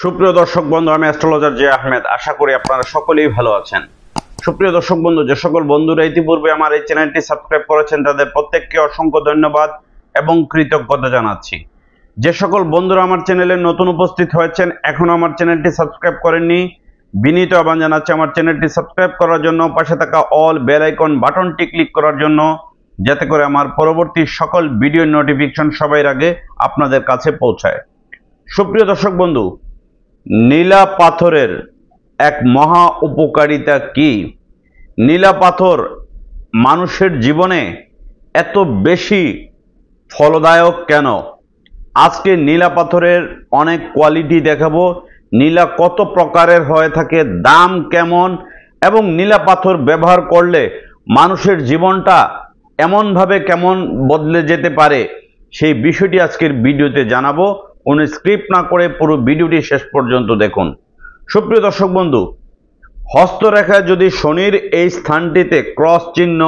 সুপ্রিয় দর্শক বন্ধু, আমি অ্যাস্ট্রোলজার জে আহমেদ। আশা করি আপনারা সকলেই ভালো আছেন। সুপ্রিয় দর্শক বন্ধু, যে সকল বন্ধুরা ইতিপূর্বে আমার এই চ্যানেলটি সাবস্ক্রাইব করেছেন তাদের প্রত্যেককে অসংখ্য ধন্যবাদ এবং কৃতজ্ঞতা জানাচ্ছি। যে সকল বন্ধুরা আমার চ্যানেলে নতুন উপস্থিত হয়েছেন, এখন আমার চ্যানেলটি সাবস্ক্রাইব করেননি, বিনীত আহ্বান জানাচ্ছি আমার চ্যানেলটি সাবস্ক্রাইব করার জন্য, পাশে থাকা অল বেল আইকন বাটনটি ক্লিক করার জন্য, যাতে করে আমার পরবর্তী সকল ভিডিও নোটিফিকেশন সবার আগে আপনাদের কাছে পৌঁছায়। সুপ্রিয় দর্শক বন্ধু, নীলা পাথরের এক মহা উপকারিতা কি? নীলা পাথর মানুষের জীবনে এত বেশি ফলদায়ক কেন? আজকে নীলা পাথরের অনেক কোয়ালিটি দেখাবো। নীলা কত প্রকারের হয়ে থাকে, দাম কেমন, এবং নীলা পাথর ব্যবহার করলে মানুষের জীবনটা এমনভাবে কেমন বদলে যেতে পারে, সেই বিষয়টি আজকের ভিডিওতে জানাবো। কোনো স্ক্রিপ্ট না করে পুরো ভিডিওটি শেষ পর্যন্ত দেখুন। সুপ্রিয় দর্শক বন্ধু, হস্তরেখায় যদি শনির এই স্থানটিতে ক্রস চিহ্ন,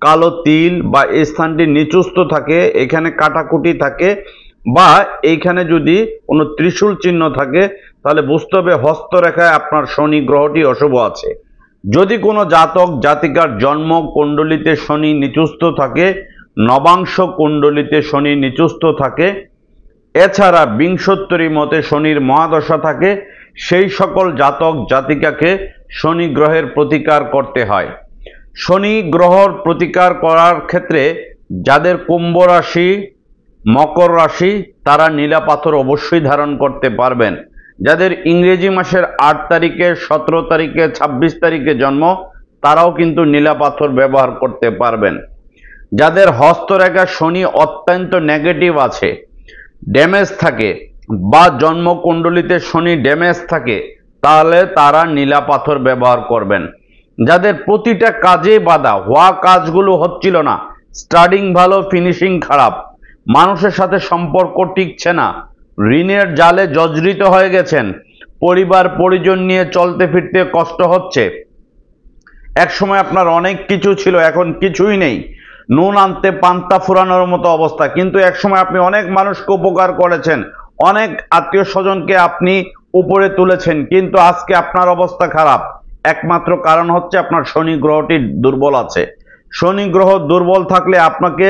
কালো তিল বা এই স্থানটি নিচুস্থ থাকে, এখানে কাটাকুটি থাকে, বা এইখানে যদি কোনো ত্রিশূল চিহ্ন থাকে, তাহলে বুঝতে হবে হস্তরেখায় আপনার শনি গ্রহটি অশুভ আছে। যদি কোনো জাতক জাতিকার জন্ম কুণ্ডলিতে শনি নিচুস্থ থাকে, নবাংশ কুণ্ডলিতে শনি নিচুস্থ থাকে, এছাড়া বিংশোত্তরী মতে শনির মহাদশা থাকে, সেই সকল জাতক জাতিকাকে শনি গ্রহের প্রতিকার করতে হয়। শনি গ্রহর প্রতিকার করার ক্ষেত্রে যাদের কুম্ভ রাশি, মকর রাশি, তারা নীলা পাথর অবশ্যই ধারণ করতে পারবেন। যাদের ইংরেজি মাসের 8 তারিখে, 17 তারিখে, 26 তারিখে জন্ম, তারাও কিন্তু নীলা পাথর ব্যবহার করতে পারবেন। যাদের হস্তরেখা শনি অত্যন্ত নেগেটিভ আছে, ড্যামেজ থাকে, বা জন্মকুণ্ডলিতে শনি ড্যামেজ থাকে, তাহলে তারা নীলা পাথর ব্যবহার করবেন। যাদের প্রতিটা কাজে বাধা, হওয়া কাজগুলো হচ্ছিল না, স্টার্টিং ভালো, ফিনিশিং খারাপ, মানুষের সাথে সম্পর্ক টিকছে না, ঋণের জালে জর্জরিত হয়ে গেছেন, পরিবার পরিজন নিয়ে চলতে ফিরতে কষ্ট হচ্ছে, এক সময় আপনার অনেক কিছু ছিল, এখন কিছুই নেই, নুন আনতে পান্তা ফুরানোর মতো অবস্থা, কিন্তু একসময় আপনি অনেক মানুষকে উপকার করেছেন, অনেক আত্মীয় স্বজনকে আপনি উপরে তুলেছেন, কিন্তু আজকে আপনার অবস্থা খারাপ। একমাত্র কারণ হচ্ছে আপনার শনি গ্রহটি দুর্বল আছে। শনি গ্রহ দুর্বল থাকলে আপনাকে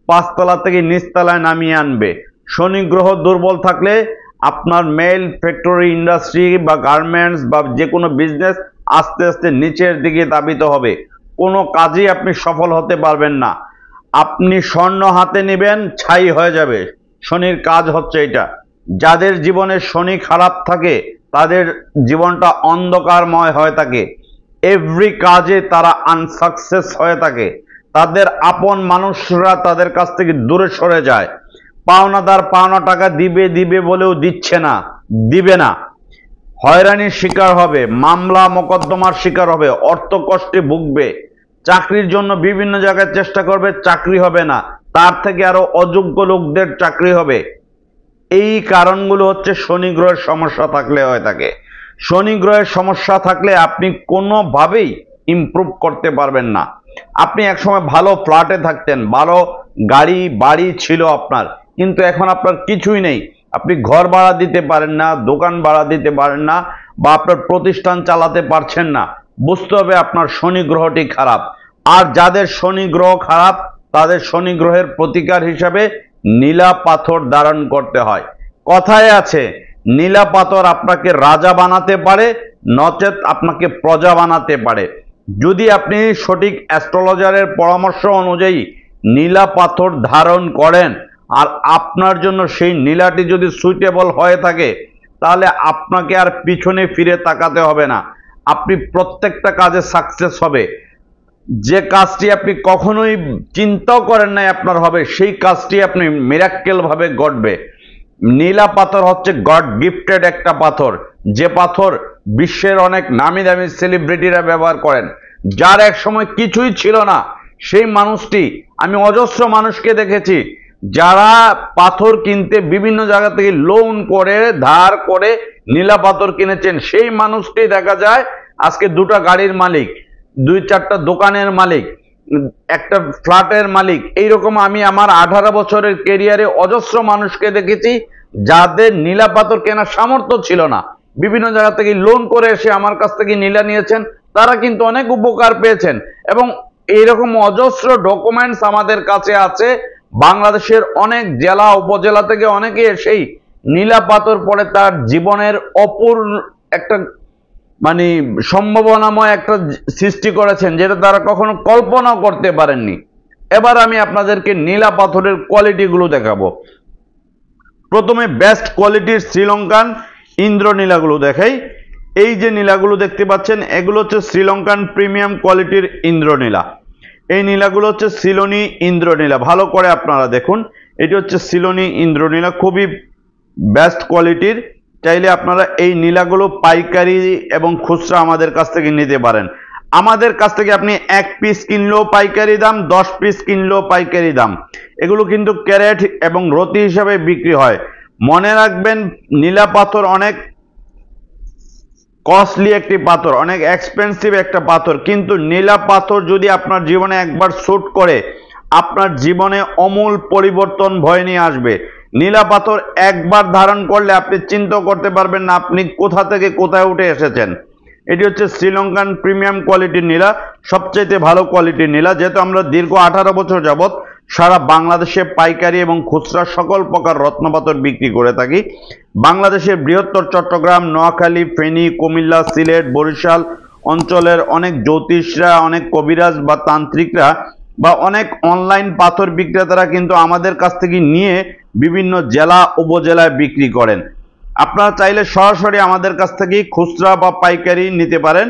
5 তলা থেকে নিচতলায় নামিয়ে আনবে। শনি গ্রহ দুর্বল থাকলে আপনার মেল ফ্যাক্টরি, ইন্ডাস্ট্রি বা গার্মেন্টস বা যে কোনো বিজনেস আস্তে আস্তে নিচের দিকে ধাবিত হবে। কোনো কাজেই আপনি সফল হতে পারবেন না। আপনি স্বর্ণ হাতে নেবেন, ছাই হয়ে যাবে। শনির কাজ হচ্ছে এটা। যাদের জীবনে শনি খারাপ থাকে, তাদের জীবনটা অন্ধকারময় হয়ে থাকে, এভরি কাজে তারা আনসাকসেস হয়ে থাকে, তাদের আপন মানুষরা তাদের কাছ থেকে দূরে সরে যায়, পাওনাদার পাওনা টাকা দিবে দিবে বলেও দিচ্ছে না, দিবে না, হয়রানির শিকার হবে, মামলা মোকদ্দমার শিকার হবে, অর্থ কষ্টে ভুগবে, চাকরির জন্য বিভিন্ন জায়গায় চেষ্টা করবে, চাকরি হবে না, তার থেকে আরো অযোগ্য লোকদের চাকরি হবে। এই কারণগুলো হচ্ছে শনি গ্রহের সমস্যা থাকলে হয়ে থাকে। শনি গ্রহের সমস্যা থাকলে আপনি কোনোভাবেই ইমপ্রুভ করতে পারবেন না। আপনি একসময় ভালো ফ্ল্যাটে থাকতেন, ভালো গাড়ি বাড়ি ছিল আপনার, কিন্তু এখন আপনার কিছুই নেই। আপনি ঘর ভাড়া দিতে পারেন না, দোকান ভাড়া দিতে পারেন না, বা আপনার প্রতিষ্ঠান চালাতে পারছেন না। বুঝতে হবে আপনার শনি গ্রহটি খারাপ। আর যাদের শনি গ্রহ খারাপ, তাদের শনি গ্রহের প্রতিকার হিসাবে নীলা পাথর ধারণ করতে হয়। কথায় আছে, নীলা পাথর আপনাকে রাজা বানাতে পারে, নচেত আপনাকে প্রজা বানাতে পারে। যদি আপনি সঠিক অ্যাস্ট্রোলজারের পরামর্শ অনুযায়ী নীলা পাথর ধারণ করেন, আর আপনার জন্য সেই নীলাটি যদি সুইটেবল হয়ে থাকে, তাহলে আপনাকে আর পিছনে ফিরে তাকাতে হবে না। আপনি প্রত্যেকটা কাজে সাকসেস হবে। যে কাজটি আপনি কখনোই চিন্তাও করেন নাই আপনার হবে, সেই কাজটি আপনি মিরাক্কেল ভাবে ঘটবে। নীলা পাথর হচ্ছে গড গিফটেড একটা পাথর, যে পাথর বিশ্বের অনেক নামি দামি সেলিব্রিটিরা ব্যবহার করেন। যার এক সময় কিছুই ছিল না, সেই মানুষটি, আমি অজস্র মানুষকে দেখেছি যারা পাথর কিনতে বিভিন্ন জায়গা থেকে লোন করে, ধার করে নীলা পাথর কিনেছেন, সেই মানুষটি দেখা যায় আজকে 2টা গাড়ির মালিক, 2-4টা দোকানের মালিক, একটা ফ্ল্যাটের মালিক। এইরকম আমি আমার 18 বছরের ক্যারিয়ারে অজস্র মানুষকে দেখেছি যাদের নীলা পাথর কেনার সামর্থ্য ছিল না, বিভিন্ন জায়গা থেকে লোন করে এসে আমার কাছ থেকে নীলা নিয়েছেন, তারা কিন্তু অনেক উপকার পেয়েছেন। এবং এইরকম অজস্র ডকুমেন্টস আমাদের কাছে আছে। বাংলাদেশের অনেক জেলা উপজেলা থেকে অনেকে এসেই নীলা পাথর পরে তার জীবনের একটা মানে সম্ভাবনাময় একটা সৃষ্টি করেছেন, যেটা তারা কখনো কল্পনা করতে পারেননি। এবার আমি আপনাদেরকে নীলা পাথরের কোয়ালিটিগুলো দেখাবো। প্রথমে বেস্ট কোয়ালিটির শ্রীলঙ্কান ইন্দ্রনীলাগুলো দেখাই। এই যে নীলাগুলো দেখতে পাচ্ছেন, এগুলো হচ্ছে শ্রীলঙ্কান প্রিমিয়াম কোয়ালিটির ইন্দ্রনীলা। এই নীলাগুলো হচ্ছে সিলোনি ইন্দ্রনীলা। ভালো করে আপনারা দেখুন, এটি হচ্ছে সিলোনি ইন্দ্রনীলা, খুবই বেস্ট কোয়ালিটির। চাইলে আপনারা এই নীলাগুলো পাইকারি এবং খুচরা আমাদের কাছ থেকে নিতে পারেন। আমাদের কাছ থেকে আপনি 1 পিস কিনলেও পাইকারি দাম, 10 পিস কিনলেও পাইকারি দাম। এগুলো কিন্তু ক্যারেট এবং রতি হিসাবে বিক্রি হয়। মনে রাখবেন, নীলা পাথর অনেক কস্টলি একটি পাথর, অনেক এক্সপেন্সিভ একটা পাথর, কিন্তু নীলা পাথর যদি আপনার জীবনে একবার স্যুট করে, আপনার জীবনে অমূল পরিবর্তন বয়ে নিয়ে আসবে। নীলা পাথর একবার ধারণ করলে আপনি চিন্তা করতে পারবেন না আপনি কোথা থেকে কোথায় উঠে এসেছেন। এটি হচ্ছে শ্রীলঙ্কান প্রিমিয়াম কোয়ালিটির নীলা, সবচেয়ে ভালো কোয়ালিটির নীলা। যেহেতু আমরা দীর্ঘ 18 বছর যাবৎ সারা বাংলাদেশে পাইকারি এবং খুচরা সকল প্রকার রত্নপাথর বিক্রি করে থাকি। বাংলাদেশের বৃহত্তর চট্টগ্রাম, নোয়াখালী, ফেনী, কুমিল্লা, সিলেট, বরিশাল অঞ্চলের অনেক জ্যোতিষরা, অনেক কবিরাজ বা তান্ত্রিকরা বা অনেক অনলাইন পাথর বিক্রেতারা কিন্তু আমাদের কাছ থেকে নিয়ে বিভিন্ন জেলা উপজেলায় বিক্রি করেন। আপনারা চাইলে সরাসরি আমাদের কাছ থেকে খুচরা বা পাইকারি নিতে পারেন।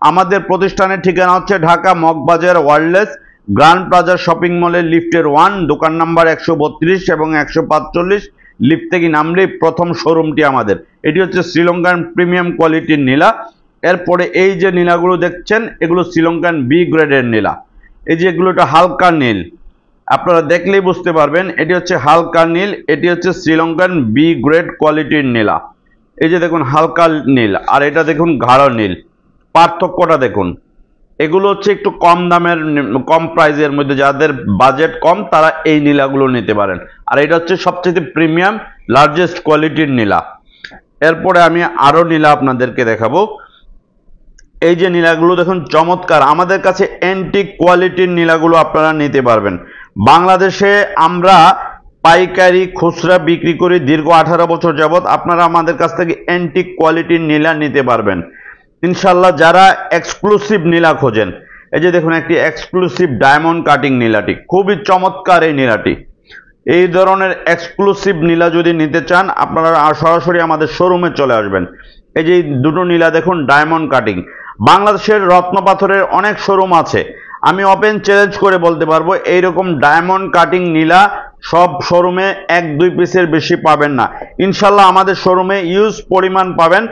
আমাদের প্রতিষ্ঠানের ঠিকানা হচ্ছে Dhaka Moghbazar ওয়ার্ল্ডলেস grand plaza shopping মলের লিফটের 1, দোকান নাম্বার 132 এবং 145। লিফট থেকে নামলেই প্রথম শোরুমটি আমাদের। এটি হচ্ছে শ্রীলঙ্কান প্রিমিয়াম কোয়ালিটির নীলা। এরপরে এই যে নীলাগুলো দেখছেন, এগুলো শ্রীলঙ্কান বি গ্রেডের নীলা। এই যে এগুলো একটা হালকা নীল, আপনারা দেখলেই বুঝতে পারবেন এটি হচ্ছে হালকা নীল। এটি হচ্ছে শ্রীলঙ্কান বি গ্রেড কোয়ালিটির নীলা। এই যে দেখুন হালকা নীল, আর এটা দেখুন গাঢ় নীল, পার্থক্যটা দেখুন। এগুলো হচ্ছে একটু কম দামের, কম প্রাইসের মধ্যে, যাদের বাজেট কম তারা এই নীলাগুলো নিতে পারেন। আর এটা হচ্ছে সবচেয়ে প্রিমিয়াম লার্জেস্ট কোয়ালিটির নীলা। এরপরে আমি আরো নীলা আপনাদেরকে দেখাবো। এই যে নীলাগুলো দেখুন চমৎকার। আমাদের কাছে অ্যান্টিক কোয়ালিটির নীলাগুলো আপনারা নিতে পারবেন। বাংলাদেশে আমরা পাইকারি খুচরা বিক্রি করি দীর্ঘ 18 বছর যাবৎ। আপনারা আমাদের কাছ থেকে অ্যান্টিক কোয়ালিটির নীলা নিতে পারবেন ইনশাল্লাহ। যারা এক্সক্লুসিভ নীলা খোঁজেন, এই যে দেখুন একটি এক্সক্লুসিভ ডায়মন্ড কাটিং নীলাটি, খুবই চমৎকার এই নীলাটি। এই ধরনের এক্সক্লুসিভ নীলা যদি নিতে চান, আপনারা সরাসরি আমাদের শোরুমে চলে আসবেন। এই যে দুটো নীলা দেখুন ডায়মন্ড কাটিং। বাংলাদেশের রত্ন পাথরের অনেক শোরুম আছে, আমি ওপেন চ্যালেঞ্জ করে বলতে পারবো এইরকম ডায়মন্ড কাটিং নীলা সব শোরুমে 1-2 পিসের বেশি পাবেন না। ইনশাল্লাহ আমাদের শোরুমে ইউজ পরিমাণ পাবেন,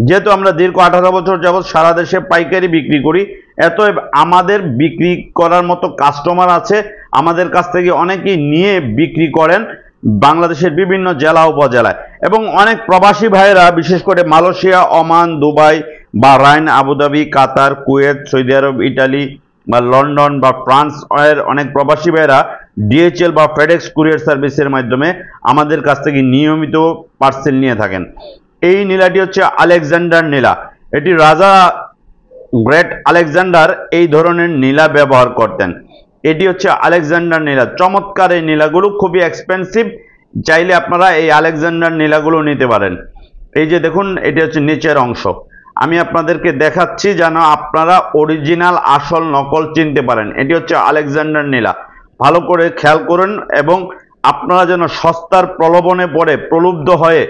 যেহেতু আমরা দীর্ঘ 18 বছর যাবৎ সারা দেশে পাইকারি বিক্রি করি। এত আমাদের বিক্রি করার মতো কাস্টমার আছে, আমাদের কাছ থেকে অনেকেই নিয়ে বিক্রি করেন বাংলাদেশের বিভিন্ন জেলা উপজেলায়। এবং অনেক প্রবাসী ভাইয়েরা, বিশেষ করে Malaysia, Oman, Dubai, Bahrain, Abu Dhabi, Qatar, Kuwait, Saudi Arab, Italy বা লন্ডন বা ফ্রান্স এর অনেক প্রবাসী ভাইয়েরা ডিএচএল বা ফেডেক্স কুরিয়ার সার্ভিসের মাধ্যমে আমাদের কাছ থেকে নিয়মিত পার্সেল নিয়ে থাকেন। এই নীলাটি হচ্ছে আলেকজান্ডার নীলা। এটি রাজা গ্রেট আলেকজান্ডার এই ধরনের নীলা ব্যবহার করতেন। এটি হচ্ছে আলেকজান্ডার নীলা। চমৎকার এই নীলাগুলো, খুবই এক্সপেন্সিভ। চাইলে আপনারা এই আলেকজান্ডার নীলাগুলো নিতে পারেন। এই যে দেখুন এটি হচ্ছে নিচের অংশ, আমি আপনাদেরকে দেখাচ্ছি যেন আপনারা অরিজিনাল আসল নকল চিনতে পারেন। এটি হচ্ছে আলেকজান্ডার নীলা, ভালো করে খেয়াল করুন এবং আপনারা যেন সস্তার প্রলোভনে পড়ে প্রলুব্ধ হয়ে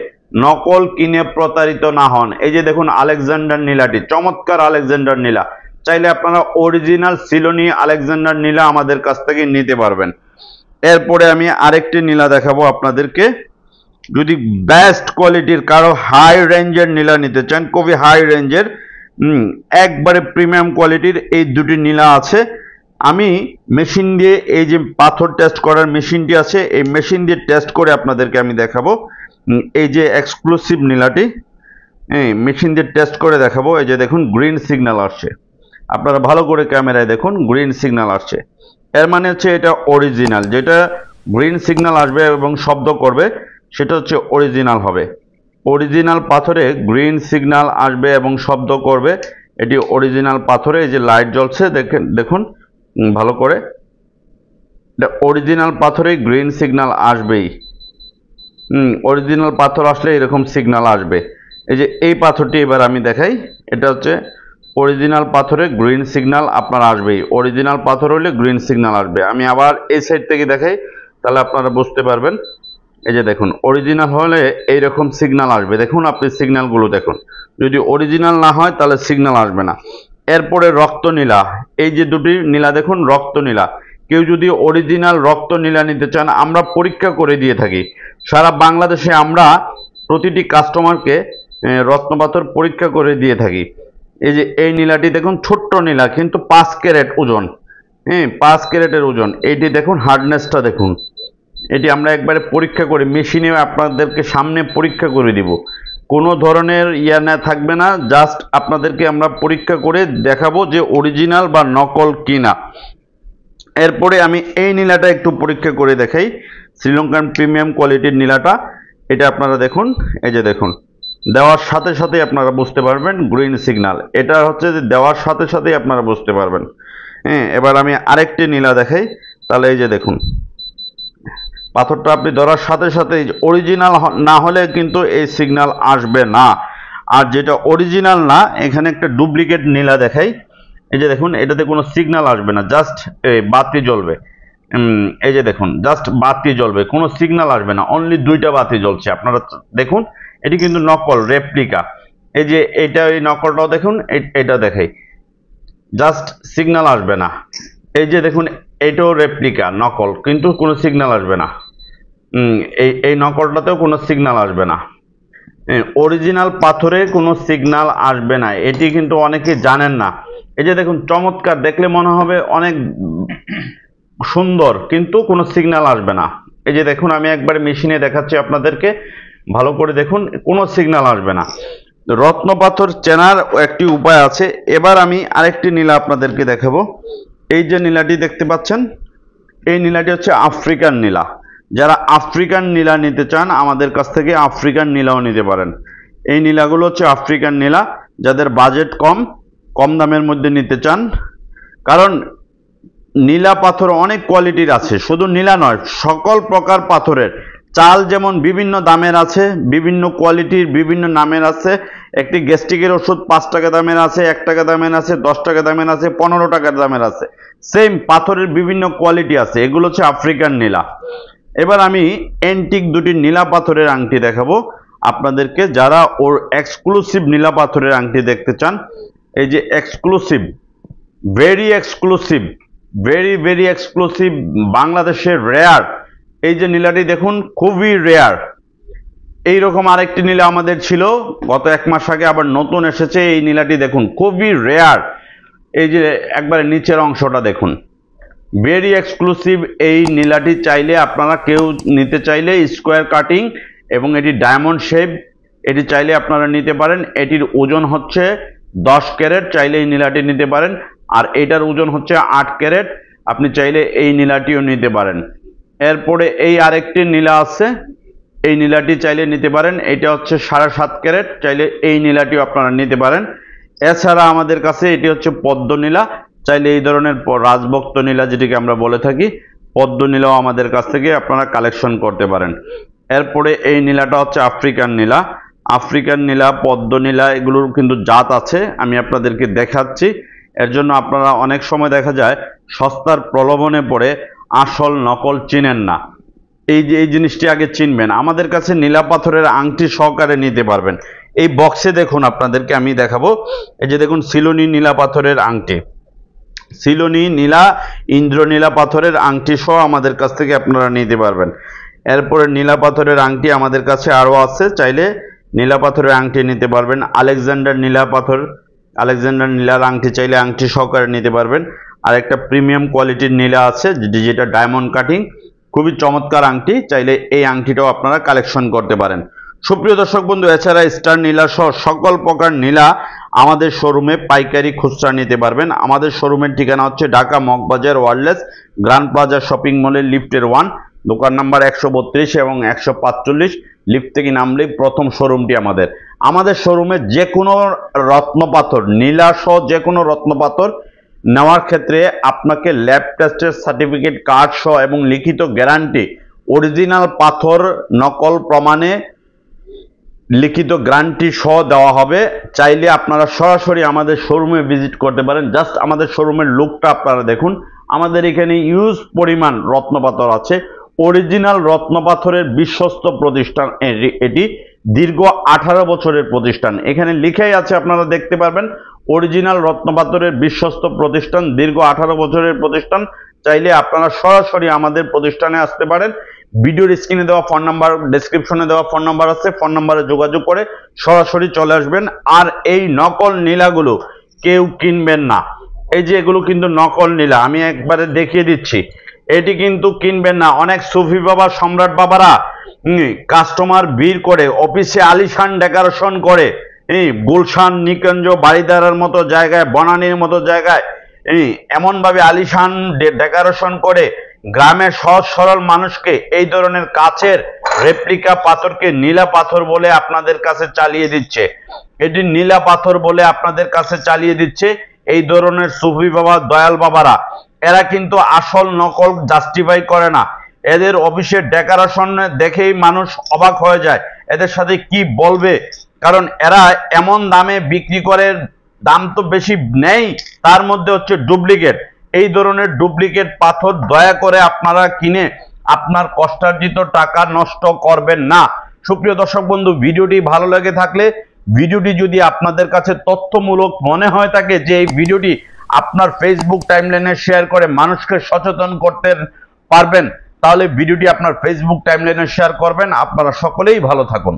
নকল কিনে প্রতারিত না হন। এই যে দেখুন আলেকজান্ডার নীলাটি, চমৎকার আলেকজান্ডার নীলা। চাইলে আপনারা অরিজিনাল সিলোনি আলেকজান্ডার নীলা আমাদের কাছ থেকে নিতে পারবেন। এরপরে আমি আরেকটি নীলা দেখাবো আপনাদেরকে। যদি বেস্ট কোয়ালিটির কারো হাই রেঞ্জের নীলা নিতে চান, খুবই হাই রেঞ্জের, একবারে প্রিমিয়াম কোয়ালিটির এই দুটি নীলা আছে। আমি মেশিন দিয়ে, এই যে পাথর টেস্ট করার মেশিনটি আছে, এই মেশিন দিয়ে টেস্ট করে আপনাদেরকে আমি দেখাবো। এই যে এক্সক্লুসিভ নীলাটি মেশিন দিয়ে টেস্ট করে দেখাবো। এই যে দেখুন গ্রিন সিগন্যাল আসছে, আপনারা ভালো করে ক্যামেরায় দেখুন গ্রিন সিগন্যাল আসছে। এর মানে হচ্ছে এটা অরিজিনাল। যেটা গ্রিন সিগন্যাল আসবে এবং শব্দ করবে সেটা হচ্ছে অরিজিনাল হবে। অরিজিনাল পাথরে গ্রিন সিগন্যাল আসবে এবং শব্দ করবে, এটি অরিজিনাল পাথরে। এই যে লাইট জ্বলছে দেখুন ভালো করে, অরিজিনাল পাথরে গ্রিন সিগন্যাল আসবেই। অরিজিনাল পাথর আসলে এরকম সিগন্যাল আসবে। এই যে এই পাথরটি এবার আমি দেখাই, এটা হচ্ছে অরিজিনাল পাথরে গ্রিন সিগন্যাল আপনার আসবেই। অরিজিনাল পাথর হলে গ্রিন সিগন্যাল আসবে। আমি আবার এই সাইড থেকে দেখাই, তাহলে আপনারা বুঝতে পারবেন। এই যে দেখুন অরিজিনাল হলে এইরকম সিগন্যাল আসবে। দেখুন আপনি সিগন্যালগুলো দেখুন, যদি অরিজিনাল না হয় তাহলে সিগন্যাল আসবে না। এরপরে রক্ত নীলা, এই যে দুটি নীলা দেখুন, রক্ত নীলা। কেউ যদি অরিজিনাল রক্ত নীলা নিতে চান, আমরা পরীক্ষা করে দিয়ে থাকি সারা বাংলাদেশে। আমরা প্রতিটি কাস্টমারকে রত্নপাথর পরীক্ষা করে দিয়ে থাকি। এই যে এই নীলাটি দেখুন, ছোট্ট নীলা কিন্তু 5 ক্যারেট ওজন, 5 ক্যারেটের ওজন। এইটি দেখুন হার্ডনেসটা দেখুন, এটি আমরা একবারে পরীক্ষা করে মেশিনে আপনাদেরকে সামনে পরীক্ষা করে দিব। কোনো ধরনের না থাকবে না, জাস্ট আপনাদেরকে আমরা পরীক্ষা করে দেখাবো যে অরিজিনাল বা নকল কিনা। এরপরে আমি এই নীলাটা একটু পরীক্ষা করে দেখাই, শ্রীলঙ্কান প্রিমিয়াম কোয়ালিটির নীলাটা। এটা আপনারা দেখুন, এই যে দেখুন দেওয়ার সাথে সাথে আপনারা বুঝতে পারবেন গ্রিন সিগন্যাল। এটা হচ্ছে যে দেওয়ার সাথে সাথেই আপনারা বুঝতে পারবেন। এবার আমি আরেকটি নীলা দেখাই, তাহলে এই যে দেখুন পাথরটা আপনি ধরার সাথে সাথে অরিজিনাল না হলে কিন্তু এই সিগন্যাল আসবে না। আর যেটা অরিজিনাল না, এখানে একটা ডুপ্লিকেট নীলা দেখাই। এই যে দেখুন এটাতে কোনো সিগন্যাল আসবে না, জাস্ট বাতি জ্বলবে। এই যে দেখুন জাস্ট বাতি জ্বলবে, কোনো সিগন্যাল আসবে না, অনলি 2টা বাতি জ্বলছে। আপনারা দেখুন এটি কিন্তু নকল, রেপ্লিকা। এই যে এটা এই নকলটাও দেখুন, এটা দেখাই, জাস্ট সিগন্যাল আসবে না। এই যে দেখুন এটাও রেপ্লিকা, নকল, কিন্তু কোনো সিগন্যাল আসবে না। এই নকলটাতেও কোনো সিগন্যাল আসবে না। অরিজিনাল পাথরে কোনো সিগন্যাল আসবে না, এটি কিন্তু অনেকে জানেন না। এই যে দেখুন চমৎকার, দেখলে মনে হবে অনেক সুন্দর, কিন্তু কোনো সিগন্যাল আসবে না। এই যে দেখুন আমি একবার মেশিনে দেখাচ্ছি আপনাদেরকে, ভালো করে দেখুন, কোনো সিগন্যাল আসবে না। রত্ন পাথর চেনার একটি উপায় আছে। এবার আমি আরেকটি নীলা আপনাদেরকে দেখাবো। এই যে নীলাটি দেখতে পাচ্ছেন, এই নীলাটি হচ্ছে আফ্রিকান নীলা। যারা আফ্রিকান নীলা নিতে চান আমাদের কাছ থেকে আফ্রিকান নীলাও নিতে পারেন। এই নীলাগুলো হচ্ছে আফ্রিকান নীলা। যাদের বাজেট কম দামের মধ্যে নিতে চান, কারণ নীলা পাথর অনেক কোয়ালিটির আছে, শুধু নীলা নয়, সকল প্রকার পাথরের চাল যেমন বিভিন্ন দামের আছে, বিভিন্ন কোয়ালিটির বিভিন্ন নামের আছে। একটি গ্যাস্ট্রিকের ওষুধ 5 টাকা দামের আছে, 1 টাকা দামের আছে, 10 টাকা দামের আছে, 15 টাকার দামের আছে। সেম পাথরের বিভিন্ন কোয়ালিটি আছে, এগুলো হচ্ছে আফ্রিকান নীলা। এবার আমি অ্যান্টিক দুটি নীলা পাথরের আংটি দেখাবো আপনাদেরকে, যারা ওর এক্সক্লুসিভ নীলা পাথরের আংটি দেখতে চান। এই যে exclusive, very exclusive, very exclusive, বাংলাদেশের রেয়ার। এই যে নীলাটি দেখুন, খুবই রেয়ার। এইরকম আরেকটি নীলা আমাদের ছিল গত 1 মাস আগে, আবার নতুন এসেছে। এই নীলাটি দেখুন খুবই রেয়ার। এই যে একবারে নিচের অংশটা দেখুন, ভেরি এক্সক্লুসিভ। এই নীলাটি চাইলে আপনারা কেউ নিতে চাইলে স্কোয়ার কাটিং এবং এটি ডায়মন্ড শেপ, এটি চাইলে আপনারা নিতে পারেন। এটির ওজন হচ্ছে 10 ক্যারেট, চাইলে এই নীলাটি নিতে পারেন। আর এটার ওজন হচ্ছে 8 ক্যারেট, আপনি চাইলে এই নীলাটিও নিতে পারেন। এরপরে এই আরেকটি নীলা আছে, এই নীলাটি চাইলে নিতে পারেন। এটা হচ্ছে 7.5 ক্যারেট, চাইলে এই নীলাটিও আপনারা নিতে পারেন। এছাড়া আমাদের কাছে এটি হচ্ছে পদ্ম নীলা, চাইলে এই ধরনের রাজভক্ত নীলা যেটিকে আমরা বলে থাকি, পদ্ম নীলাও আমাদের কাছ থেকে আপনারা কালেকশন করতে পারেন। এরপরে এই নীলাটা হচ্ছে আফ্রিকান নীলা। আফ্রিকান নীলা, পদ্ম নীলা, এগুলোর কিন্তু জাত আছে, আমি আপনাদেরকে দেখাচ্ছি। এর জন্য আপনারা অনেক সময় দেখা যায় সস্তার প্রলোভনে পড়ে আসল নকল চিনেন না। এই যে এই জিনিসটি আগে চিনবেন। আমাদের কাছে নীলা পাথরের আংটি সহকারে নিতে পারবেন। এই বক্সে দেখুন আপনাদেরকে আমি দেখাবো। এই যে দেখুন সিলোনি নীলা পাথরের আংটি, সিলোনি নীলা, ইন্দ্রনীলা পাথরের আংটি সহ আমাদের কাছ থেকে আপনারা নিতে পারবেন। এরপরে নীলা পাথরের আংটি আমাদের কাছে আরও আছে, চাইলে নীলা পাথরের আংটি নিতে পারবেন। আলেকজান্ডার নীলা পাথর, আলেকজান্ডার নীলার আংটি চাইলে আংটি সহকারে নিতে পারবেন। আর একটা প্রিমিয়াম কোয়ালিটির নীলা আছে যেটা ডায়মন্ড কাটিং, খুবই চমৎকার আংটি, চাইলে এই আংটিটাও আপনারা কালেকশন করতে পারেন। সুপ্রিয় দর্শক বন্ধু, এছাড়া স্টার নীলা সহ সকল প্রকার নীলা আমাদের শোরুমে পাইকারি খুচরা নিতে পারবেন। আমাদের শোরুমের ঠিকানা হচ্ছে Dhaka Moghbazar wireless grand plaza shopping মলের লিফটের 1, দোকান নাম্বার 132 এবং 145, লিফট থেকে নামলেই প্রথম শোরুমটি আমাদের শোরুমে যে কোনো রত্নপাথর, নীলাসহ যে কোনো রত্নপাথর নেওয়ার ক্ষেত্রে আপনাকে ল্যাব টেস্টের সার্টিফিকেট কার্ড সহ এবং লিখিত গ্যারান্টি, অরিজিনাল পাথর নকল প্রমাণে লিখিত গ্যারান্টি সহ দেওয়া হবে। চাইলে আপনারা সরাসরি আমাদের শোরুমে ভিজিট করতে পারেন। জাস্ট আমাদের শোরুমের লুকটা আপনারা দেখুন। আমাদের এখানে ইউজ পরিমাণ রত্নপাথর আছে। অরিজিনাল রত্নপাথরের বিশ্বস্ত প্রতিষ্ঠান এটি, দীর্ঘ 18 বছরের প্রতিষ্ঠান। এখানে লিখাই আছে, আপনারা দেখতে পারবেন, অরিজিনাল রত্নপাথরের বিশ্বস্ত প্রতিষ্ঠান, দীর্ঘ 18 বছরের প্রতিষ্ঠান। চাইলে আপনারা সরাসরি আমাদের প্রতিষ্ঠানে আসতে পারেন। ভিডিওর স্ক্রিনে দেওয়া ফোন নাম্বার, ডেসক্রিপশনে দেওয়া ফোন নাম্বার আছে, ফোন নাম্বারে যোগাযোগ করে সরাসরি চলে আসবেন। আর এই নকল নীলাগুলো কেউ কিনবেন না। এই যে এগুলো কিন্তু নকল নীলা, আমি একবারে দেখিয়ে দিচ্ছি। এটি কিন্তু কিনবেন না। অনেক সুফি বাবা, সম্রাট বাবারা কাস্টমার ভিড় করে অফিসে আলিশান ডেকোরেশন করে, গুলশান, নিকুঞ্জ, বাড়িদারের মতো জায়গায়, বনানীর মতো জায়গায় এমন ভাবে আলিশান ডেকোরেশন করে গ্রামের সহজ সরল মানুষকে এই ধরনের কাচের রেপ্লিকা পাথরকে নীলা পাথর বলে আপনাদের কাছে চালিয়ে দিচ্ছে। এটি নীলা পাথর বলে আপনাদের কাছে চালিয়ে দিচ্ছে এই ধরনের সুফি বাবা, দয়াল বাবারা। এরা কিন্তু আসল নকল জাস্টিফাই করে না। এদের অফিসের ডেকোরেশন দেখেই মানুষ অবাক হয়ে যায়, এদের সাথে কি বলবে। কারণ এরা এমন দামে বিক্রি করে, দাম তো বেশি নেই, তার মধ্যে হচ্ছে ডুপ্লিকেট। এই ধরনের ডুপ্লিকেট পাথর দয়া করে আপনারা কিনে আপনার কষ্টার্জিত টাকা নষ্ট করবেন না। সুপ্রিয় দর্শক বন্ধু, ভিডিওটি ভালো লেগে থাকলে, ভিডিওটি যদি আপনাদের কাছে তথ্যমূলক মনে হয় থাকে, যে এই ভিডিওটি আপনার ফেসবুক টাইমলাইনে শেয়ার করে মানুষকে সচেতন করতে পারবেন, তাহলে ভিডিওটি আপনার ফেসবুক টাইমলাইনে শেয়ার করবেন। আপনারা সকলেই ভালো থাকুন।